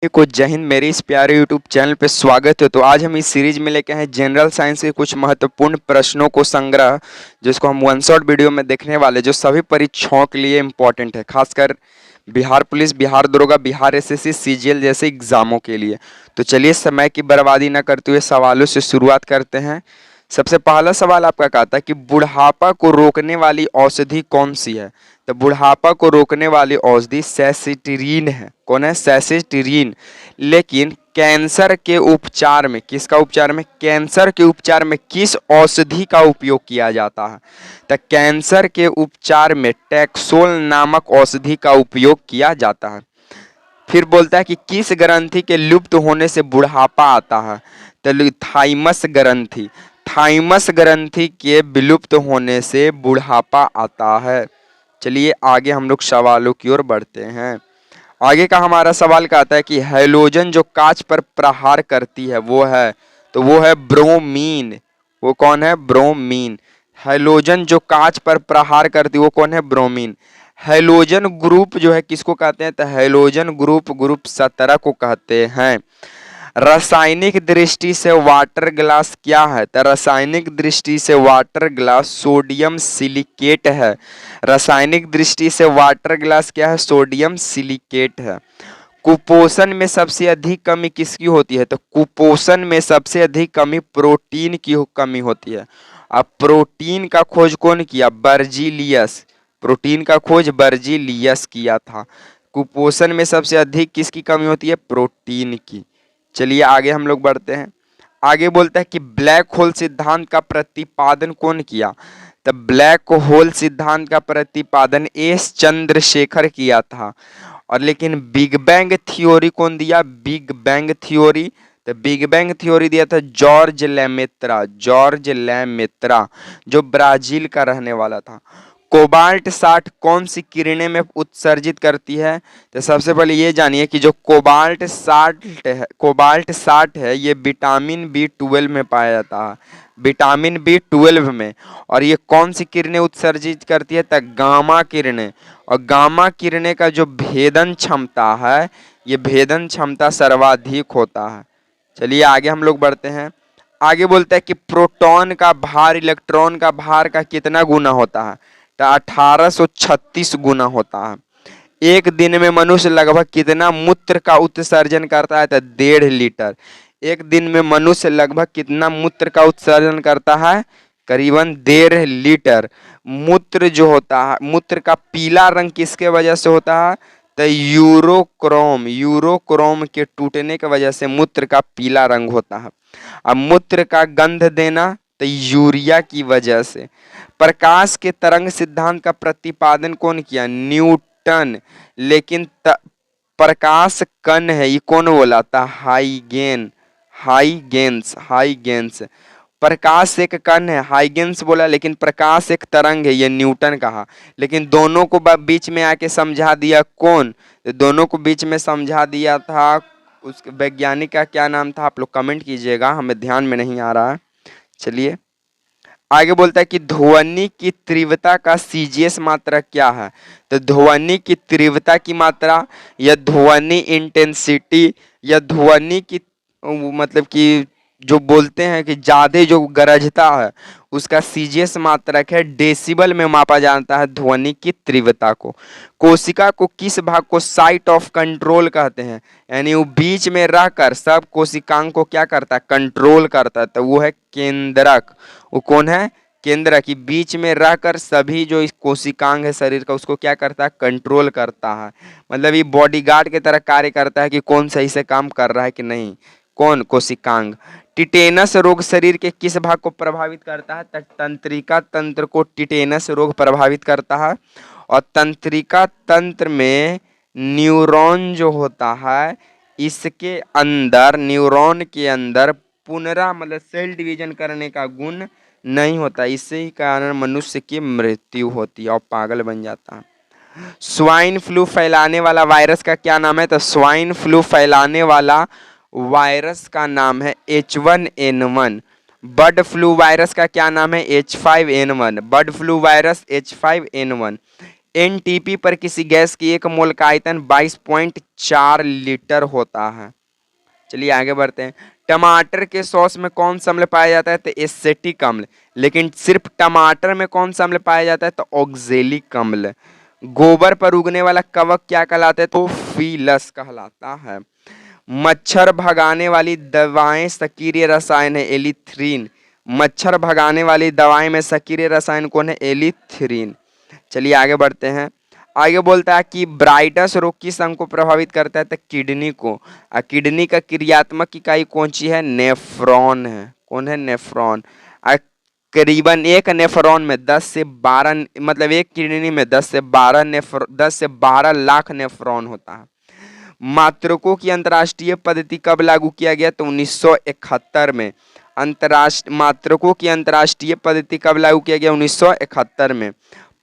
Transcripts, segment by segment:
को जय हिंद। मेरे इस प्यारे यूट्यूब चैनल पे स्वागत है। तो आज हम इस सीरीज में लेके हैं जनरल साइंस के कुछ महत्वपूर्ण प्रश्नों को संग्रह, जिसको हम वन शॉट वीडियो में देखने वाले, जो सभी परीक्षाओं के लिए इम्पोर्टेंट है, खासकर बिहार पुलिस, बिहार दरोगा, बिहार एसएससी, सीजीएल जैसे एग्जामों के लिए। तो चलिए समय की बर्बादी न करते हुए सवालों से शुरुआत करते हैं। सबसे पहला सवाल आपका कहता है कि बुढ़ापा को रोकने वाली औषधि कौन सी है। तो बुढ़ापा को रोकने वाली औषधि सेसिटिरीन है। कौन है? सेसिटिरीन। लेकिन कैंसर के उपचार में, किसका उपचार में? कैंसर के उपचार में किस औषधि का उपयोग किया जाता है? तो कैंसर के उपचार में टैक्सोल नामक औषधि का उपयोग किया जाता है। फिर बोलता है कि किस ग्रंथि के लुप्त होने से बुढ़ापा आता है। तो थाइमस ग्रंथि, थाइमस ग्रंथि के विलुप्त होने से बुढ़ापा आता है। चलिए आगे हम लोग सवालों की ओर बढ़ते हैं। आगे का हमारा सवाल कहता है कि हैलोजन जो कांच पर प्रहार करती है वो है, तो वो है ब्रोमीन। वो कौन है? ब्रोमीन। हैलोजन जो कांच पर प्रहार करती है वो कौन है? ब्रोमीन। हैलोजन ग्रुप जो है किसको कहते हैं? तो हैलोजन ग्रुप 17 को कहते हैं। रासायनिक दृष्टि से वाटर ग्लास क्या है? तो रासायनिक दृष्टि से वाटर ग्लास सोडियम सिलिकेट है। रासायनिक दृष्टि से वाटर ग्लास क्या है? सोडियम सिलिकेट है। कुपोषण में सबसे अधिक कमी किसकी होती है? तो कुपोषण में सबसे अधिक कमी प्रोटीन की कमी होती है। अब प्रोटीन का खोज कौन किया? बर्जीलियस। प्रोटीन का खोज बर्जीलियस किया था। कुपोषण में सबसे अधिक किसकी कमी होती है? प्रोटीन की। चलिए आगे हम लोग बढ़ते हैं। आगे बोलता है कि ब्लैक होल सिद्धांत का प्रतिपादन कौन किया? तो ब्लैक होल सिद्धांत का प्रतिपादन एस चंद्रशेखर किया था। और लेकिन बिग बैंग थ्योरी कौन दिया? बिग बैंग थ्योरी, तो बिग बैंग थ्योरी दिया था जॉर्ज लेमेत्रा। जॉर्ज लेमेत्रा जो ब्राजील का रहने वाला था। कोबाल्ट 60 कौन सी किरणें में उत्सर्जित करती है? तो सबसे पहले ये जानिए कि जो कोबाल्ट 60 है ये विटामिन B12 में पाया जाता है, विटामिन B12 में। और ये कौन सी किरणें उत्सर्जित करती है? तो गामा किरणें। और गामा किरणें का जो भेदन क्षमता है, ये भेदन क्षमता सर्वाधिक होता है। चलिए आगे हम लोग बढ़ते हैं। आगे बोलता है कि प्रोटॉन का भार इलेक्ट्रॉन का भार का कितना गुना होता है? तो 1836 गुना होता है। एक दिन में मनुष्य लगभग कितना मूत्र का उत्सर्जन करता है? तो 1.5 लीटर। एक दिन में मनुष्य लगभग कितना मूत्र का उत्सर्जन करता है? करीबन 1.5 लीटर। मूत्र जो होता है, मूत्र का पीला रंग किसके वजह से होता है? तो यूरोक्रोम, यूरोक्रोम के टूटने की वजह से मूत्र का पीला रंग होता है। अब मूत्र का गंध देना, तो यूरिया की वजह से। प्रकाश के तरंग सिद्धांत का प्रतिपादन कौन किया? न्यूटन। लेकिन प्रकाश कण है, ये कौन बोला था? हाइगेंस। प्रकाश एक कण है, हाइगेंस बोला, लेकिन प्रकाश एक तरंग है, ये न्यूटन कहा। लेकिन दोनों को बीच में आके समझा दिया कौन? तो दोनों को बीच में समझा दिया था, उस वैज्ञानिक का क्या नाम था? आप लोग कमेंट कीजिएगा, हमें ध्यान में नहीं आ रहा है। चलिए आगे बोलता है कि ध्वनि की तीव्रता का सीजीएस मात्रा क्या है? तो ध्वनि की तीव्रता की मात्रा, या ध्वनि इंटेंसिटी, या ध्वनि की मतलब कि जो बोलते हैं कि ज्यादा जो गरजता है उसका सीजीएस मात्रक है। डेसिबल में मापा जाता है ध्वनि की तीव्रता को। कोशिका को किस भाग को साइट ऑफ कंट्रोल कहते हैं? यानी वो बीच में रहकर सब कोशिकांग को क्या करता है? कंट्रोल करता है। तो वो है केंद्रक। वो कौन है? केंद्र की बीच में रहकर सभी जो इस कोशिकांग है शरीर का उसको क्या करता है? कंट्रोल करता है। मतलब ये बॉडीगार्ड की तरह कार्य करता है कि कौन सही से काम कर रहा है कि नहीं। कौन? कोशिकांग। टिटेनस रोग शरीर के किस भाग को प्रभावित करता है? तंत्रिका तंत्र को टिटेनस रोग प्रभावित करता है। और तंत्रिका तंत्र में न्यूरॉन जो होता है, इसके अंदर, न्यूरॉन के अंदर पुनरा मतलब सेल डिवीजन करने का गुण नहीं होता। इसी कारण मनुष्य की मृत्यु होती है और पागल बन जाता है। स्वाइन फ्लू फैलाने वाला वायरस का क्या नाम है? तो स्वाइन फ्लू फैलाने वाला वायरस का नाम है H1N1। बर्ड फ्लू वायरस का क्या नाम है? H5N1। Bird flu virus H5N1। NTP पर किसी गैस की एक मोल का आयतन 22.4 लीटर होता है। चलिए आगे बढ़ते हैं। टमाटर के सॉस में कौन सा अम्ल पाया जाता है? तो एसिटिक अम्ल। लेकिन सिर्फ टमाटर में कौन सा अम्ल पाया जाता है? तो ऑक्जेलिक अम्ल। गोबर पर उगने वाला कवक क्या कहलाता है? तो फीलस कहलाता है। मच्छर भगाने वाली दवाएं सक्रिय रसायन है एलिथ्रीन। मच्छर भगाने वाली दवाएं में सक्रिय रसायन कौन है? एलिथ्रीन। चलिए आगे बढ़ते हैं। आगे बोलता है कि ब्राइटस रोग किस अंग को प्रभावित करता है? तो किडनी को। किडनी का क्रियात्मक इकाई कौन सी है? नेफ्रॉन है। कौन है? नेफ्रॉन। करीबन एक नेफ्रॉन में 10 से 12 मतलब एक किडनी में 10 से 12 लाख नेफ्रॉन होता है। मात्रकों की अंतर्राष्ट्रीय पद्धति कब लागू किया गया? तो 1971 में। अंतर्राष्ट्रीय मात्रकों की अंतर्राष्ट्रीय पद्धति कब लागू किया गया? 1971 में।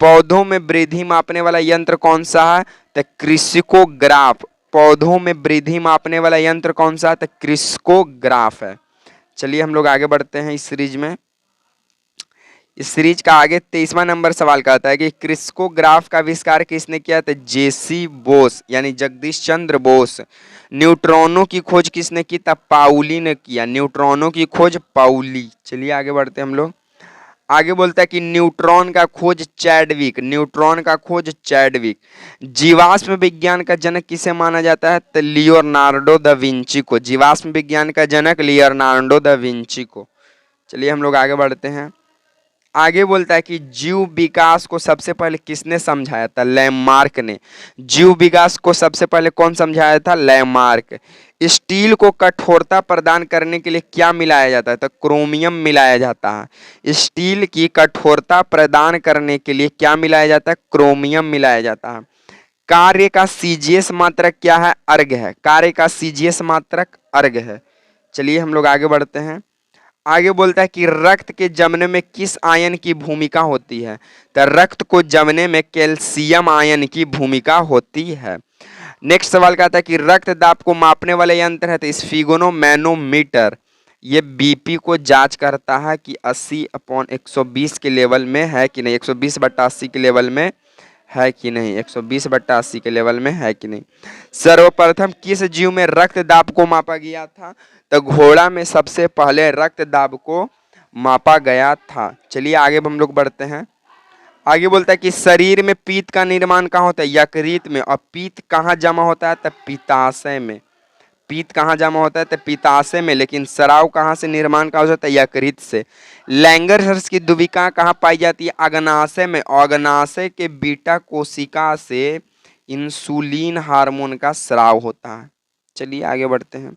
पौधों में वृद्धि मापने वाला यंत्र कौन सा है? तो क्रिस्कोग्राफ। पौधों में वृद्धि मापने वाला यंत्र कौन सा है? तो क्रिस्कोग्राफ है। चलिए हम लोग आगे बढ़ते हैं इस सीरीज में। इस सीरीज का आगे 23वां नंबर सवाल का आता है कि क्रिस्कोग्राफ का आविष्कार किसने किया? था जेसी बोस यानी जगदीश चंद्र बोस। न्यूट्रॉनों की खोज किसने की? था पाउली ने किया। न्यूट्रॉनों की खोज पाउली। चलिए आगे बढ़ते हैं हम लोग। आगे बोलता है कि न्यूट्रॉन का खोज चैडविक। न्यूट्रॉन का खोज चैडविक। जीवाश्म विज्ञान का जनक किसे माना जाता है? तो लियोनार्डो दा विंची को। जीवाश्म विज्ञान का जनक लियोनार्डो दा विंची को। चलिए हम लोग आगे बढ़ते हैं। आगे बोलता है कि जीव विकास को सबसे पहले किसने समझाया था? लैमार्क ने। जीव विकास को सबसे पहले कौन समझाया था? लैमार्क। स्टील को कठोरता प्रदान करने के लिए क्या मिलाया जाता है? तो क्रोमियम मिलाया जाता है। स्टील की कठोरता प्रदान करने के लिए क्या मिलाया जाता है? क्रोमियम मिलाया जाता है। कार्य का सीजीएस मात्रक क्या है? अर्घ है। कार्य का सीजीएस मात्रक अर्घ है। चलिए हम लोग आगे बढ़ते हैं। आगे बोलता है कि रक्त के जमने में किस आयन की भूमिका होती है? तो रक्त को जमने में कैल्शियम आयन की भूमिका होती है। नेक्स्ट सवाल कहता है कि रक्त दाब को मापने वाले यंत्र है तो स्फिगोनोमैनोमीटर। ये बीपी को जांच करता है कि 80/120 के लेवल में है कि नहीं, 120/80 के लेवल में है कि नहीं, 120/80 के लेवल में है कि नहीं। सर्वप्रथम किस जीव में रक्त दाब को मापा गया था? तो घोड़ा में सबसे पहले रक्त दाब को मापा गया था। चलिए आगे हम लोग बढ़ते हैं। आगे बोलता है कि शरीर में पीत का निर्माण कहाँ होता है? यकृत में। और पीत कहाँ जमा होता है? तो पित्ताशय में। पीत कहाँ जमा होता है? तो पित्ताशय में। लेकिन स्राव कहाँ से निर्माण का हो जाता है? यकृत से। लैंगरहर्स की दुविका कहाँ पाई जाती है? अग्नाशय में। अग्नाशय के बीटा कोशिका से इंसुलिन हार्मोन का स्राव होता है। चलिए आगे बढ़ते हैं।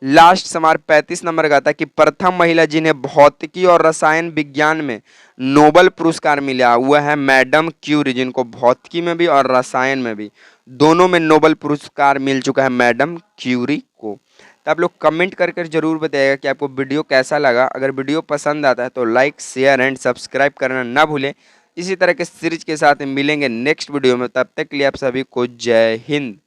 लास्ट समार 35 नंबर का था कि प्रथम महिला जिन्हें भौतिकी और रसायन विज्ञान में नोबेल पुरस्कार मिला वह है मैडम क्यूरी, जिनको भौतिकी में भी और रसायन में भी दोनों में नोबेल पुरस्कार मिल चुका है मैडम क्यूरी को। तो आप लोग कमेंट करके जरूर बताइएगा कि आपको वीडियो कैसा लगा। अगर वीडियो पसंद आता है तो लाइक शेयर एंड सब्सक्राइब करना ना भूलें। इसी तरह के सीरीज के साथ मिलेंगे नेक्स्ट वीडियो में। तब तक के लिए आप सभी को जय हिंद।